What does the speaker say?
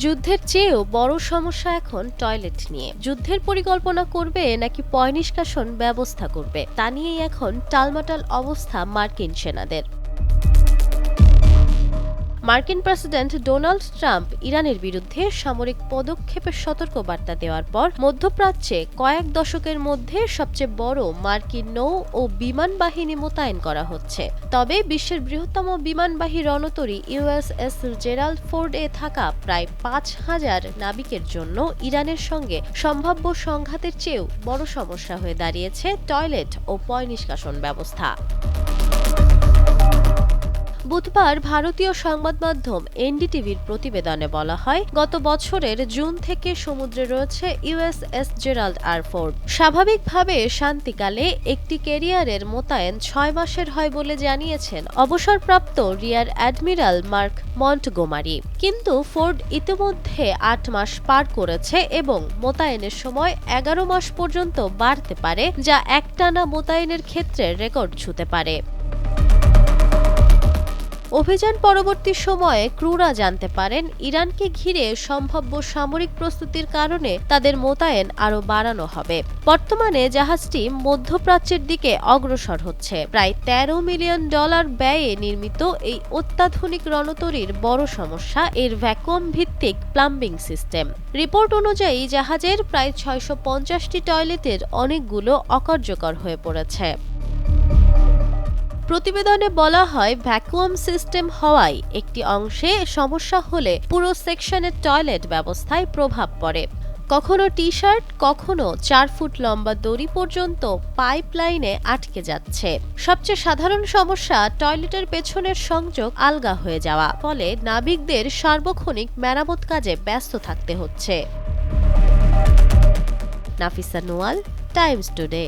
যুদ্ধের চেয়েও বড় সমস্যা এখন টয়লেট নিয়ে। যুদ্ধের পরিকল্পনা করবে নাকি পয়ঃনিষ্কাশন ব্যবস্থা করবে তা নিয়েই এখন টালমাটাল অবস্থা মার্কিন সেনাদের। মার্কিন প্রেসিডেন্ট ডোনাল্ড ট্রাম্প ইরানের বিরুদ্ধে সামরিক পদক্ষেপের সতর্কবার্তা দেওয়ার পর মধ্যপ্রাচ্যে কয়েক দশকের মধ্যে সবচেয়ে বড় মার্কিন নৌ ও বিমান বাহিনী মোতায়েন করা হচ্ছে। তবে বিশ্বের বৃহত্তম বিমানবাহী রণতরী ইউএসএস জেরাল্ড ফোর্ডে থাকা প্রায় ৫,০০০ নাবিকের জন্য ইরানের সঙ্গে সম্ভাব্য সংঘাতের চেয়েও বড় সমস্যা হয়ে দাঁড়িয়েছে টয়লেট ও পয়ঃনিষ্কাশন ব্যবস্থা। বুধবার ভারতীয় সংবাদ মাধ্যম এনডিটিভির প্রতিবেদনে বলা হয়, গত বছরের জুন থেকে সমুদ্রে রয়েছে ইউএসএস জেরাল্ড আর ফোর্ড। স্বাভাবিকভাবে শান্তিকালে একটি ক্যারিয়ারের মোতায়েন ৬ মাসের হয় বলে জানিয়েছেন অবসরপ্রাপ্ত রিয়ার অ্যাডমিরাল মার্ক মন্টগোমারি। কিন্তু ফোর্ড ইতিমধ্যে ৮ মাস পার করেছে এবং মোতায়েনের সময় ১১ মাস পর্যন্ত বাড়তে পারে, যা একটানা মোতায়েনের ক্ষেত্রে রেকর্ড ছুঁতে পারে। অভিযান পরবর্তী সময়ে ক্রুরা জানতে পারেন ইরানকে ঘিরে সম্ভাব্য সামরিক প্রস্তুতির কারণে তাদের মোতায়েন আরও বাড়ানো হবে। বর্তমানে জাহাজটি মধ্যপ্রাচ্যের দিকে অগ্রসর হচ্ছে। প্রায় $১৩ মিলিয়ন ব্যয়ে নির্মিত এই অত্যাধুনিক রণতরীর বড় সমস্যা এর ভ্যাকুয়াম ভিত্তিক প্লাম্বিং সিস্টেম। রিপোর্ট অনুযায়ী জাহাজের প্রায় ৬৫০টি টয়লেটের অনেকগুলো অকার্যকর হয়ে পড়েছে। প্রতিবেদনে বলা হয়, ভ্যাকুয়াম সিস্টেম হওয়ায় একটি অংশে সমস্যা হলে পুরো সেকশনের টয়লেট ব্যবস্থায় প্রভাব পড়ে। কখনো টি-শার্ট, কখনো ৪ ফুট লম্বা দড়ি পর্যন্ত পাইপলাইনে আটকে যাচ্ছে। সবচেয়ে সাধারণ সমস্যা টয়লেটের পেছনের সংযোগ আলগা হয়ে যাওয়া, ফলে নাবিকদের সার্বক্ষণিক মেরামত কাজে ব্যস্ত থাকতে হচ্ছে। Nafisa Noyal, Times today.